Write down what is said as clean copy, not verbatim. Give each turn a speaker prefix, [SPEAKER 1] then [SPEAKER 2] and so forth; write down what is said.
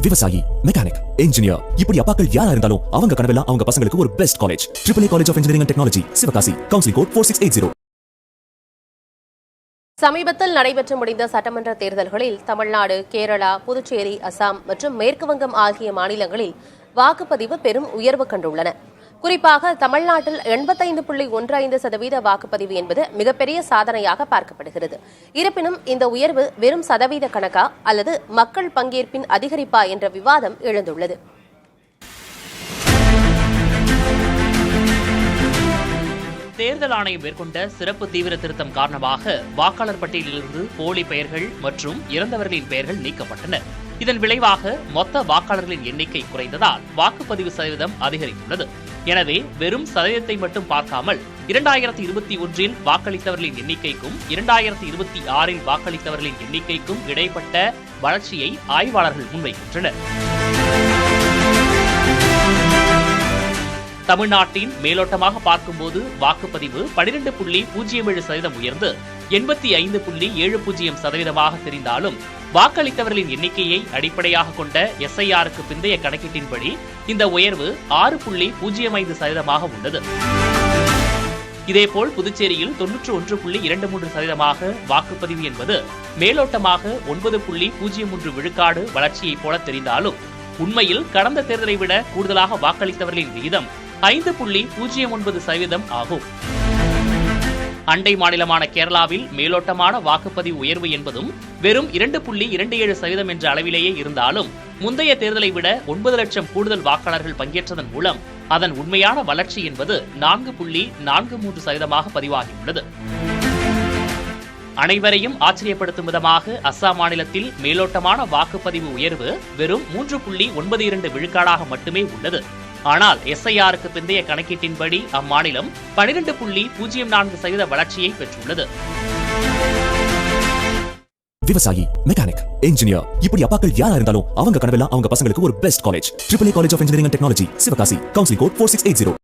[SPEAKER 1] விவசாயி, mechanic, engineer, இப்படி அப்பாக்கள் யாரா இருந்தாலும் அவங்க கனவெல்லாம் அவங்க பசங்களுக்கு ஒரு best college. AAA college of engineering and technology, Sivakasi. Counselling code 4680.
[SPEAKER 2] சமீபத்தில் நடைபெற்று முடிந்த சட்டமன்ற தேர்தல்களில் தமிழ்நாடு, கேரளா, புதுச்சேரி, அசாம் மற்றும் மேற்குவங்கம் ஆகிய மாநிலங்களில் வாக்குப்பதிவு பெரும் உயர்வு கண்டுள்ளன. குறிப்பாக தமிழ்நாட்டில் 85.15% வாக்குப்பதிவு என்பது மிகப்பெரிய சாதனையாக பார்க்கப்படுகிறது. இருப்பினும் இந்த உயர்வு வெறும் சதவீத கணக்கா அல்லது மக்கள் பங்கேற்பின் அதிகரிப்பா என்ற விவாதம் எழுந்துள்ளது.
[SPEAKER 3] தேர்தல் ஆணையம் மேற்கொண்ட சிறப்பு தீவிர திருத்தம் காரணமாக வாக்காளர் பட்டியலிலிருந்து போலி பெயர்கள் மற்றும் இறந்தவர்களின் பெயர்கள் நீக்கப்பட்டன. இதன் விளைவாக மொத்த வாக்காளர்களின் எண்ணிக்கை குறைந்ததால் வாக்குப்பதிவு சதவீதம் அதிகரித்துள்ளது. எனவே வெறும் சதவீதத்தை மட்டும் பார்க்காமல் 2021 வாக்களித்தவர்களின் எண்ணிக்கைக்கும் 2026 வாக்களித்தவர்களின் எண்ணிக்கைக்கும் இடைப்பட்ட வளர்ச்சியை ஆய்வாளர்கள் முன்வைக்கின்றனர். தமிழ்நாட்டின் மேலோட்டமாக பார்க்கும்போது வாக்குப்பதிவு 12.07% உயர்ந்து 85.70% தெரிந்தாலும் வாக்களித்தவர்களின் எண்ணிக்கையை அடிப்படையாக கொண்ட SIRக்கு பிந்தைய கணக்கீட்டின்படி இந்த உயர்வு 6.05% உள்ளது. இதேபோல் புதுச்சேரியில் 91.23% வாக்குப்பதிவு என்பது மேலோட்டமாக 9.03 விழுக்காடு வளர்ச்சியைப் போல தெரிந்தாலும் உண்மையில் கடந்த தேர்தலை விட கூடுதலாக வாக்களித்தவர்களின் விகிதம் 5.09% ஆகும். அண்டை மாநிலமான கேரளாவில் மேலோட்டமான வாக்குப்பதிவு உயர்வு என்பதும் வெறும் 2.27% என்ற அளவிலேயே இருந்தாலும் முந்தைய தேர்தலை விட 9 லட்சம் கூடுதல் வாக்காளர்கள் பங்கேற்றதன் மூலம் அதன் உண்மையான வளர்ச்சி என்பது 4.43% பதிவாகியுள்ளது. அனைவரையும் ஆச்சரியப்படுத்தும் விதமாக அஸ்ஸாம் மாநிலத்தில் மேலோட்டமான வாக்குப்பதிவு உயர்வு வெறும் 3.92 விழுக்காடாக மட்டுமே உள்ளது. ஆனால் SIRக்கு பிந்தைய கணக்கீட்டின்படி அம்மாநிலம் 12.04% வளர்ச்சியை பெற்றுள்ளது.
[SPEAKER 1] விவசாயி, மெக்கானிக், இன்ஜினியர், இப்படி அப்பாக்கள் யாரா இருந்தாலும் அவங்க கனவெல்லாம் அவங்க பசங்களுக்கு ஒரு best college. AAA college of engineering and technology, Sivakasi. Counselling code 4680.